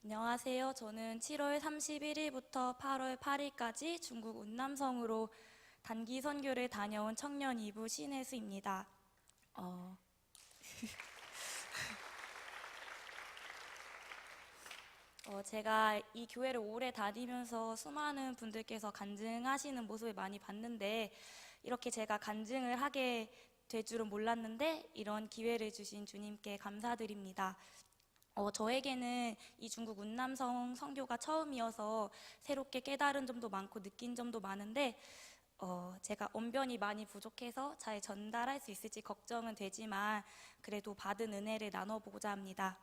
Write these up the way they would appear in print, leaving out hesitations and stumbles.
안녕하세요. 저는 7월 31일부터 8월 8일까지 중국 운남성으로 단기 선교를 다녀온 청년 2부 신혜수입니다. 어, 제가 이 교회를 오래 다니면서 수많은 분들께서 간증하시는 모습을 많이 봤는데 이렇게 제가 간증을 하게 될 줄은 몰랐는데 이런 기회를 주신 주님께 감사드립니다. 저에게는 이 중국 운남성 선교가 처음이어서 새롭게 깨달은 점도 많고 느낀 점도 많은데 제가 언변이 많이 부족해서 잘 전달할 수 있을지 걱정은 되지만 그래도 받은 은혜를 나눠보고자 합니다.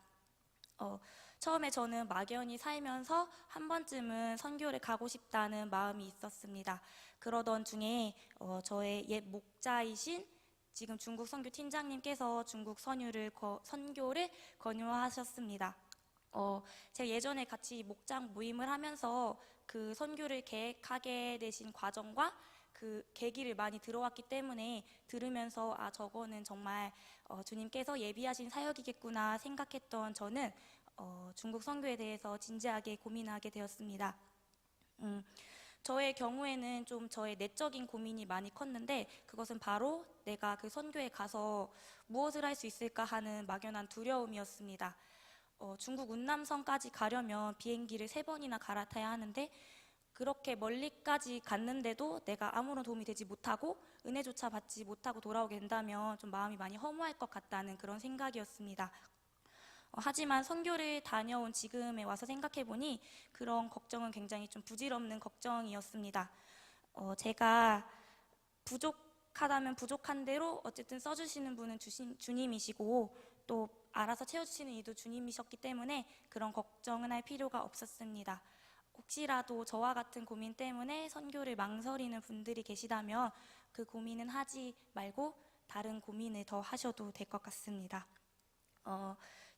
처음에 저는 막연히 살면서 한 번쯤은 선교를 가고 싶다는 마음이 있었습니다. 그러던 중에 저의 옛 목자이신 지금 중국 선교 팀장님께서 중국 선교를 권유하셨습니다. 제가 예전에 같이 목장 모임을 하면서 그 선교를 계획하게 되신 과정과 그 계기를 많이 들어왔기 때문에 들으면서 저거는 정말 주님께서 예비하신 사역이겠구나 생각했던 저는 중국 선교에 대해서 진지하게 고민하게 되었습니다. 저의 경우에는 좀 저의 내적인 고민이 많이 컸는데 그것은 바로 내가 그 선교에 가서 무엇을 할 수 있을까 하는 막연한 두려움이었습니다. 중국 운남성까지 가려면 비행기를 3번이나 갈아타야 하는데 그렇게 멀리까지 갔는데도 내가 아무런 도움이 되지 못하고 은혜조차 받지 못하고 돌아오게 된다면 좀 마음이 많이 허무할 것 같다는 그런 생각이었습니다. 하지만 선교를 다녀온 지금에 와서 생각해보니 그런 걱정은 굉장히 좀 부질없는 걱정이었습니다. 제가 부족하다면 부족한 대로 어쨌든 써주시는 분은 주님이시고 또 알아서 채워주시는 이도 주님이셨기 때문에 그런 걱정은 할 필요가 없었습니다. 혹시라도 저와 같은 고민 때문에 선교를 망설이는 분들이 계시다면 그 고민은 하지 말고 다른 고민을 더 하셔도 될 것 같습니다.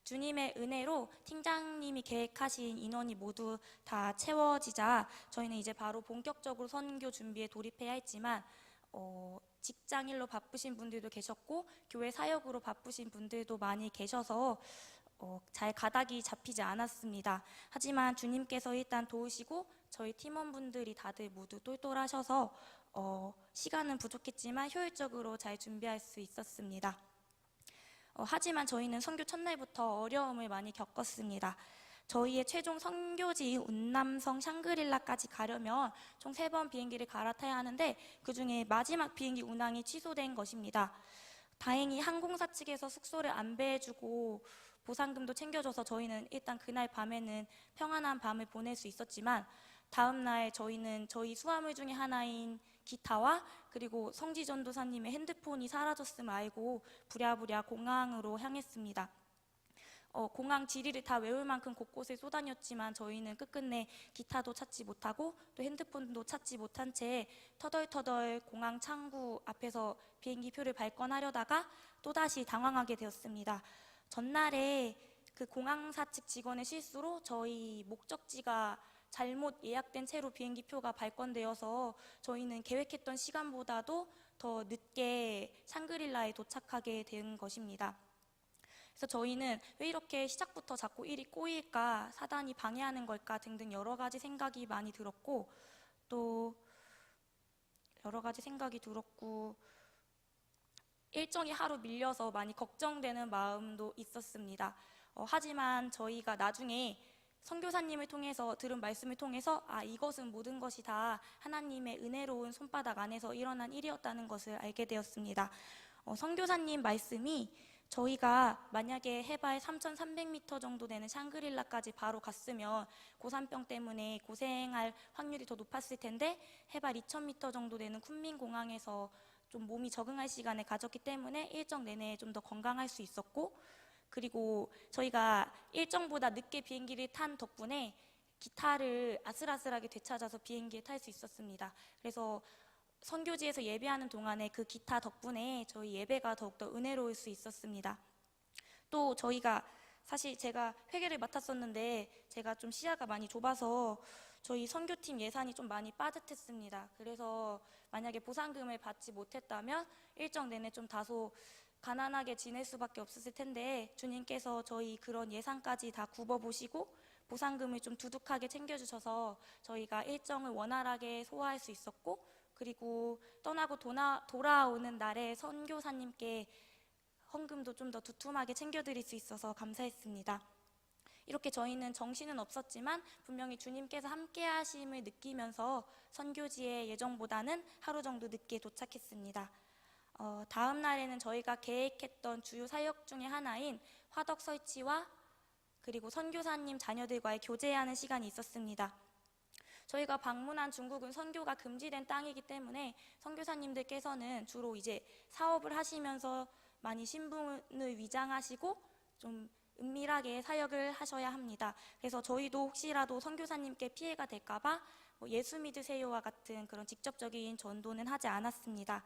주님의 은혜로 팀장님이 계획하신 인원이 모두 다 채워지자 저희는 이제 바로 본격적으로 선교 준비에 돌입해야 했지만 직장일로 바쁘신 분들도 계셨고 교회 사역으로 바쁘신 분들도 많이 계셔서 잘 가닥이 잡히지 않았습니다. 하지만 주님께서 일단 도우시고 저희 팀원분들이 다들 모두 똘똘하셔서 시간은 부족했지만 효율적으로 잘 준비할 수 있었습니다. 하지만 저희는 선교 첫날부터 어려움을 많이 겪었습니다. 저희의 최종 선교지인 운남성 샹그릴라까지 가려면 총 3번 비행기를 갈아타야 하는데 그 중에 마지막 비행기 운항이 취소된 것입니다. 다행히 항공사 측에서 숙소를 안배해주고 보상금도 챙겨줘서 저희는 일단 그날 밤에는 평안한 밤을 보낼 수 있었지만 다음날 저희는 저희 수화물 중에 하나인 기타와 그리고 성지 전도사님의 핸드폰이 사라졌음을 알고 부랴부랴 공항으로 향했습니다. 공항 지리를 다 외울 만큼 곳곳에 쏘다녔지만 저희는 끝끝내 기타도 찾지 못하고 또 핸드폰도 찾지 못한 채 터덜터덜 공항 창구 앞에서 비행기표를 발권하려다가 또다시 당황하게 되었습니다. 전날에 그 공항사 측 직원의 실수로 저희 목적지가 잘못 예약된 채로 비행기표가 발권되어서 저희는 계획했던 시간보다도 더 늦게 샹그릴라에 도착하게 된 것입니다. 그래서 저희는 왜 이렇게 시작부터 자꾸 일이 꼬일까, 사단이 방해하는 걸까 등등 여러 가지 생각이 많이 들었고 또 일정이 하루 밀려서 많이 걱정되는 마음도 있었습니다. 하지만 저희가 나중에 선교사님을 통해서 들은 말씀을 통해서 이것은 모든 것이 다 하나님의 은혜로운 손바닥 안에서 일어난 일이었다는 것을 알게 되었습니다. 선교사님 말씀이 저희가 만약에 해발 3,300m 정도 되는 샹그릴라까지 바로 갔으면 고산병 때문에 고생할 확률이 더 높았을 텐데 해발 2,000m 정도 되는 쿤민공항에서 좀 몸이 적응할 시간을 가졌기 때문에 일정 내내 좀 더 건강할 수 있었고 그리고 저희가 일정보다 늦게 비행기를 탄 덕분에 기타를 아슬아슬하게 되찾아서 비행기에 탈 수 있었습니다. 그래서 선교지에서 예배하는 동안에 그 기타 덕분에 저희 예배가 더욱더 은혜로울 수 있었습니다. 또 저희가 사실 제가 회계를 맡았었는데 제가 좀 시야가 많이 좁아서 저희 선교팀 예산이 좀 많이 빠듯했습니다. 그래서 만약에 보상금을 받지 못했다면 일정 내내 좀 다소 가난하게 지낼 수밖에 없었을 텐데 주님께서 저희 그런 예산까지 다 굽어보시고 보상금을 좀 두둑하게 챙겨주셔서 저희가 일정을 원활하게 소화할 수 있었고, 그리고 떠나고 돌아오는 날에 선교사님께 헌금도 좀 더 두툼하게 챙겨드릴 수 있어서 감사했습니다. 이렇게 저희는 정신은 없었지만 분명히 주님께서 함께 하심을 느끼면서 선교지에 예정보다는 하루 정도 늦게 도착했습니다. 다음 날에는 저희가 계획했던 주요 사역 중에 하나인 화덕 설치와 그리고 선교사님 자녀들과의 교제하는 시간이 있었습니다. 저희가 방문한 중국은 선교가 금지된 땅이기 때문에 선교사님들께서는 주로 이제 사업을 하시면서 많이 신분을 위장하시고 좀 은밀하게 사역을 하셔야 합니다. 그래서 저희도 혹시라도 선교사님께 피해가 될까봐 예수 믿으세요와 같은 그런 직접적인 전도는 하지 않았습니다.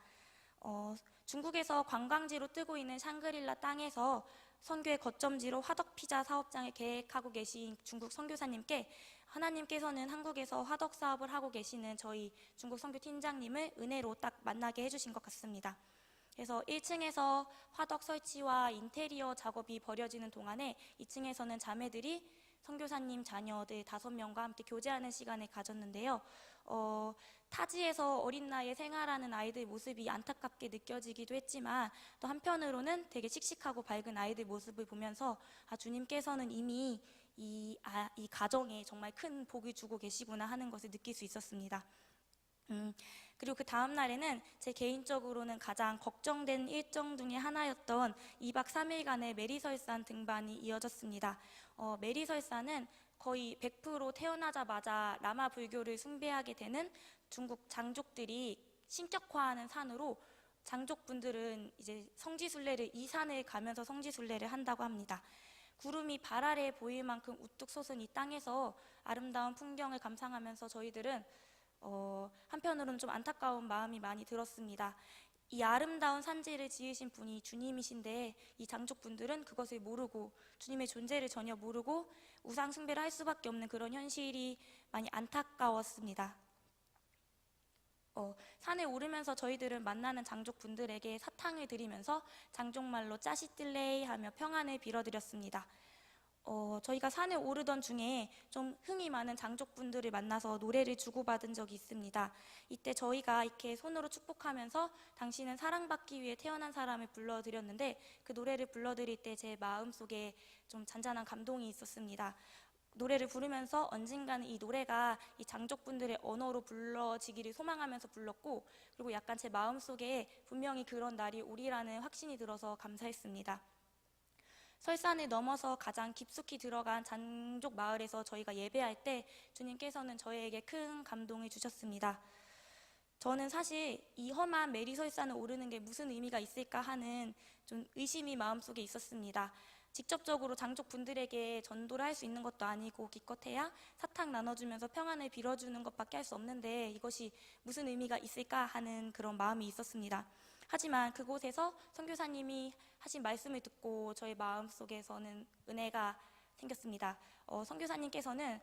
중국에서 관광지로 뜨고 있는 샹그릴라 땅에서 선교의 거점지로 화덕피자 사업장을 계획하고 계신 중국 선교사님께 하나님께서는 한국에서 화덕 사업을 하고 계시는 저희 중국 선교 팀장님을 은혜로 딱 만나게 해주신 것 같습니다. 그래서 1층에서 화덕 설치와 인테리어 작업이 벌어지는 동안에 2층에서는 자매들이 선교사님 자녀들 5명과 함께 교제하는 시간을 가졌는데요. 타지에서 어린 나이에 생활하는 아이들 모습이 안타깝게 느껴지기도 했지만 또 한편으로는 되게 씩씩하고 밝은 아이들 모습을 보면서 주님께서는 이미 이 가정에 정말 큰 복을 주고 계시구나 하는 것을 느낄 수 있었습니다. 그리고 그 다음 날에는 제 개인적으로는 가장 걱정된 일정 중에 하나였던 2박 3일간의 메리설산 등반이 이어졌습니다. 메리설산은 거의 100% 태어나자마자 라마 불교를 숭배하게 되는 중국 장족들이 신격화하는 산으로 장족분들은 이제 성지순례를 이 산을 가면서 성지순례를 한다고 합니다. 구름이 발 아래 보일 만큼 우뚝 솟은 이 땅에서 아름다운 풍경을 감상하면서 저희들은 한편으로는 좀 안타까운 마음이 많이 들었습니다. 이 아름다운 산지를 지으신 분이 주님이신데 이 장족분들은 그것을 모르고 주님의 존재를 전혀 모르고 우상 숭배를 할 수밖에 없는 그런 현실이 많이 안타까웠습니다. 산에 오르면서 저희들은 만나는 장족분들에게 사탕을 드리면서 장족말로 짜시뜰레이 하며 평안을 빌어드렸습니다. 저희가 산에 오르던 중에 좀 흥이 많은 장족분들을 만나서 노래를 주고받은 적이 있습니다. 이때 저희가 이렇게 손으로 축복하면서 당신은 사랑받기 위해 태어난 사람을 불러드렸는데 그 노래를 불러드릴 때 제 마음속에 좀 잔잔한 감동이 있었습니다. 노래를 부르면서 언젠가는 이 노래가 이 장족분들의 언어로 불러지기를 소망하면서 불렀고, 그리고 약간 제 마음속에 분명히 그런 날이 오리라는 확신이 들어서 감사했습니다. 설산을 넘어서 가장 깊숙이 들어간 장족 마을에서 저희가 예배할 때 주님께서는 저희에게 큰 감동을 주셨습니다. 저는 사실 이 험한 메리설산을 오르는 게 무슨 의미가 있을까 하는 좀 의심이 마음속에 있었습니다. 직접적으로 장족분들에게 전도를 할 수 있는 것도 아니고 기껏해야 사탕 나눠주면서 평안을 빌어주는 것밖에 할 수 없는데 이것이 무슨 의미가 있을까 하는 그런 마음이 있었습니다. 하지만 그곳에서 선교사님이 하신 말씀을 듣고 저의 마음속에서는 은혜가 생겼습니다. 선교사님께서는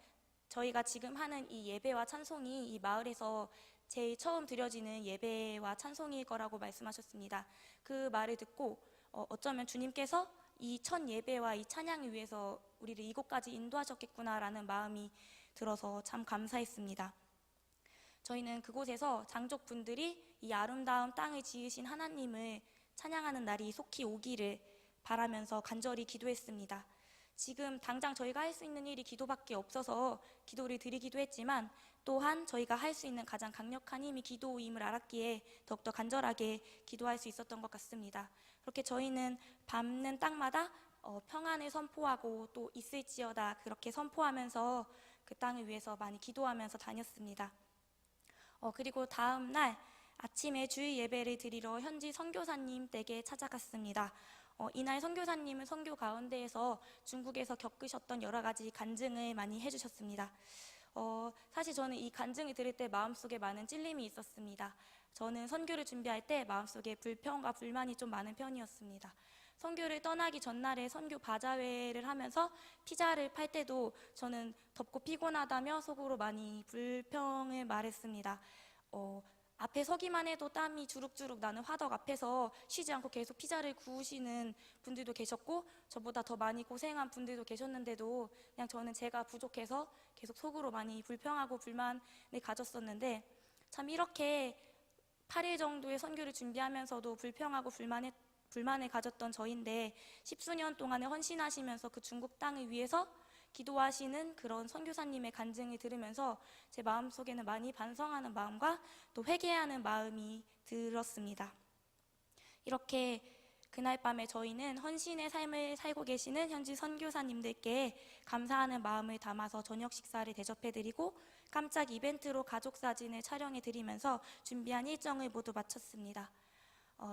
저희가 지금 하는 이 예배와 찬송이 이 마을에서 제일 처음 드려지는 예배와 찬송일 거라고 말씀하셨습니다. 그 말을 듣고 어쩌면 주님께서 이 첫 예배와 이 찬양을 위해서 우리를 이곳까지 인도하셨겠구나라는 마음이 들어서 참 감사했습니다. 저희는 그곳에서 장족분들이 이 아름다운 땅을 지으신 하나님을 찬양하는 날이 속히 오기를 바라면서 간절히 기도했습니다. 지금 당장 저희가 할 수 있는 일이 기도밖에 없어서 기도를 드리기도 했지만 또한 저희가 할 수 있는 가장 강력한 힘이 기도임을 알았기에 더욱더 간절하게 기도할 수 있었던 것 같습니다. 그렇게 저희는 밟는 땅마다 평안을 선포하고 또 있을지어다 그렇게 선포하면서 그 땅을 위해서 많이 기도하면서 다녔습니다. 그리고 다음 날 아침에 주일 예배를 드리러 현지 선교사님 댁에 찾아갔습니다. 이날 선교사님은 선교 가운데에서 중국에서 겪으셨던 여러 가지 간증을 많이 해주셨습니다. 사실 저는 이 간증을 들을 때 마음속에 많은 찔림이 있었습니다. 저는 선교를 준비할 때 마음속에 불평과 불만이 좀 많은 편이었습니다. 선교를 떠나기 전날에 선교 바자회를 하면서 피자를 팔 때도 저는 덥고 피곤하다며 속으로 많이 불평을 말했습니다. 앞에 서기만 해도 땀이 주룩주룩 나는 화덕 앞에서 쉬지 않고 계속 피자를 구우시는 분들도 계셨고, 저보다 더 많이 고생한 분들도 계셨는데도 그냥 저는 제가 부족해서 계속 속으로 많이 불평하고 불만을 가졌었는데, 참 이렇게 8일 정도의 선교를 준비하면서도 불평하고 불만을 가졌던 저인데, 십수년 동안에 헌신하시면서 그 중국 땅을 위해서 기도하시는 그런 선교사님의 간증을 들으면서 제 마음속에는 많이 반성하는 마음과 또 회개하는 마음이 들었습니다. 이렇게 그날 밤에 저희는 헌신의 삶을 살고 계시는 현지 선교사님들께 감사하는 마음을 담아서 저녁 식사를 대접해드리고 깜짝 이벤트로 가족 사진을 촬영해드리면서 준비한 일정을 모두 마쳤습니다.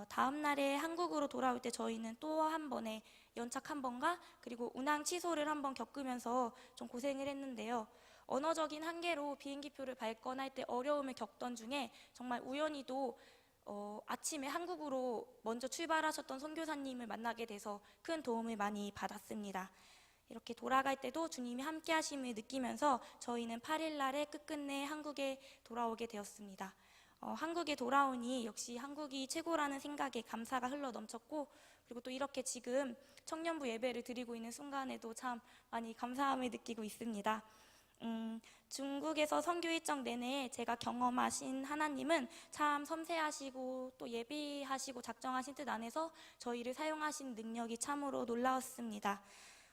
다음 날에 한국으로 돌아올 때 저희는 또 한 번의 연착 한 번과 그리고 운항 취소를 한 번 겪으면서 좀 고생을 했는데요. 언어적인 한계로 비행기표를 발권할 때 어려움을 겪던 중에 정말 우연히도 아침에 한국으로 먼저 출발하셨던 선교사님을 만나게 돼서 큰 도움을 많이 받았습니다. 이렇게 돌아갈 때도 주님이 함께 하심을 느끼면서 저희는 8일 날에 끝끝내 한국에 돌아오게 되었습니다. 한국에 돌아오니 역시 한국이 최고라는 생각에 감사가 흘러 넘쳤고, 그리고 또 이렇게 지금 청년부 예배를 드리고 있는 순간에도 참 많이 감사함을 느끼고 있습니다. 중국에서 선교 일정 내내 제가 경험하신 하나님은 참 섬세하시고 또 예비하시고 작정하신 뜻 안에서 저희를 사용하신 능력이 참으로 놀라웠습니다.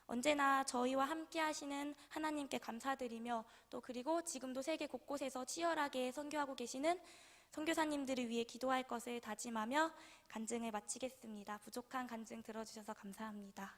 언제나 저희와 함께 하시는 하나님께 감사드리며, 또 그리고 지금도 세계 곳곳에서 치열하게 선교하고 계시는 선교사님들을 위해 기도할 것을 다짐하며 간증을 마치겠습니다. 부족한 간증 들어주셔서 감사합니다.